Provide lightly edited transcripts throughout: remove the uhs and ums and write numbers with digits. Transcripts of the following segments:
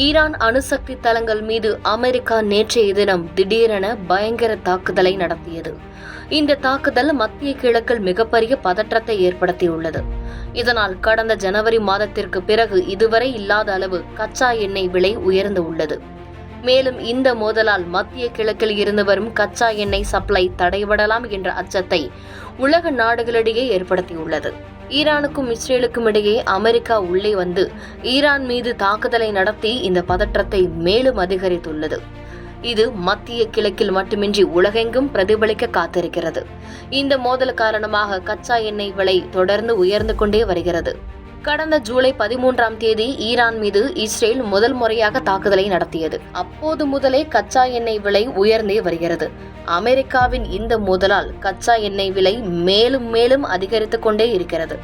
Iran அணுசக்தி தளங்கள் மீது அமெரிக்கா நேற்றைய தினம் திடீரென பயங்கர தாக்குதலை நடத்தியது. இந்த தாக்குதல் மத்திய கிழக்கில் மிகப்பெரிய பதற்றத்தை ஏற்படுத்தியுள்ளது. இதனால் கடந்த ஜனவரி மாதத்திற்கு பிறகு இதுவரை இல்லாத அளவு கச்சா எண்ணெய் விலை உயர்ந்து உள்ளது. மேலும் இந்த மோதலால் மத்திய கிழக்கில் இருந்து வரும் கச்சா எண்ணெய் சப்ளை தடைபடலாம் என்ற அச்சத்தை உலக நாடுகளிடையே ஏற்படுத்தியுள்ளது. ஈரானுக்கும் இஸ்ரேலுக்கும் இடையே அமெரிக்கா உள்ளே வந்து ஈரான் மீது தாக்குதலை நடத்தி இந்த பதற்றத்தை மேலும் அதிகரித்துள்ளது. இது மத்திய கிழக்கில் மட்டுமின்றி உலகெங்கும் பிரதிபலிக்க காத்திருக்கிறது. இந்த மோதல் காரணமாக கச்சா எண்ணெய் விலை தொடர்ந்து உயர்ந்து கொண்டே வருகிறது. கடந்த ஜூலை 13ஆம் தேதி ஈரான் மீது இஸ்ரேல் முதல் முறையாக தாக்குதலை நடத்தியது. அப்போது முதலே கச்சா எண்ணெய் விலை உயர்ந்தே வருகிறது. அமெரிக்காவின் இந்த மோதலால் கச்சா எண்ணெய் விலை மேலும் மேலும் அதிகரித்துக் கொண்டே இருக்கிறது.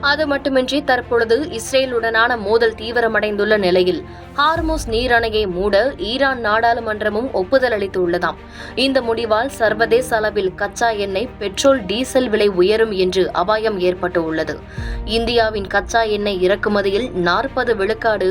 அது மட்டுமின்றி தற்பொழுது இஸ்ரேலுடனான மோதல் தீவிரமடைந்துள்ள நிலையில் ஹார்முஸ் நீரணையை மூட ஈரான் நாடாளுமன்றமும் ஒப்புதல் அளித்துள்ளதாம். இந்த முடிவால் சர்வதேச அளவில் கச்சா எண்ணெய், பெட்ரோல், டீசல் விலை உயரும் என்று அபாயம் ஏற்பட்டு உள்ளது. இந்தியாவின் கச்சா எண்ணெய் இறக்குமதியில் 40 விழுக்காடு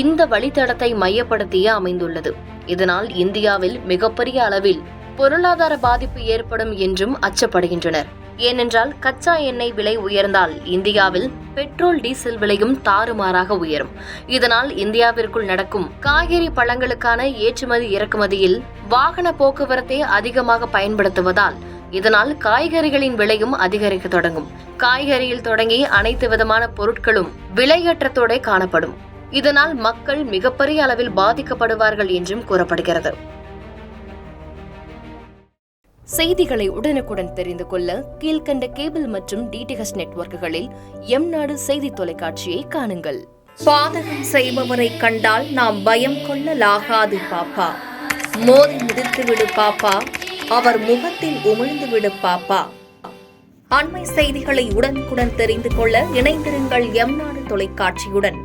இந்த வழித்தடத்தை மையப்படுத்தியே அமைந்துள்ளது. இதனால் இந்தியாவில் மிகப்பெரிய அளவில் பொருளாதார பாதிப்பு ஏற்படும் என்றும் அச்சப்படுகின்றனர். ஏனென்றால் கச்சா எண்ணெய் விலை உயர்ந்தால் இந்தியாவில் பெட்ரோல், டீசல் விலையும் தாறுமாறாக உயரும். இதனால் இந்தியாவிற்குள் நடக்கும் காய்கறி, பழங்களுக்கான ஏற்றுமதி இறக்குமதியில் வாகன போக்குவரத்தை அதிகமாக பயன்படுத்துவதால் இதனால் காய்கறிகளின் விலையும் அதிகரிக்க தொடங்கும். காய்கறியில் தொடங்கி அனைத்து விதமான பொருட்களும் விலையேற்றத்தோட காணப்படும். இதனால் மக்கள் மிகப்பெரிய அளவில் பாதிக்கப்படுவார்கள் என்றும் கூறப்படுகிறது. செய்திகளை உடனுக்குடன் தெரிந்து கொள்ள கீழ்கண்ட கேபிள் மற்றும் டிடிஎச் நெட்வொர்க்குகளில் எம்நாடு செய்தி தொலைக்காட்சியை காணுங்கள். பாதகம் செய்பவரை கண்டால் நாம் பயம் கொள்ளலாகாது பாப்பா. மோதி மிதித்துவிடு பாப்பா, அவர் முகத்தில் உமிழ்ந்துவிடு பாப்பா. அண்மை செய்திகளை உடனுக்குடன் தெரிந்து கொள்ள இணைந்திருங்கள் எம்நாடு தொலைக்காட்சியுடன்.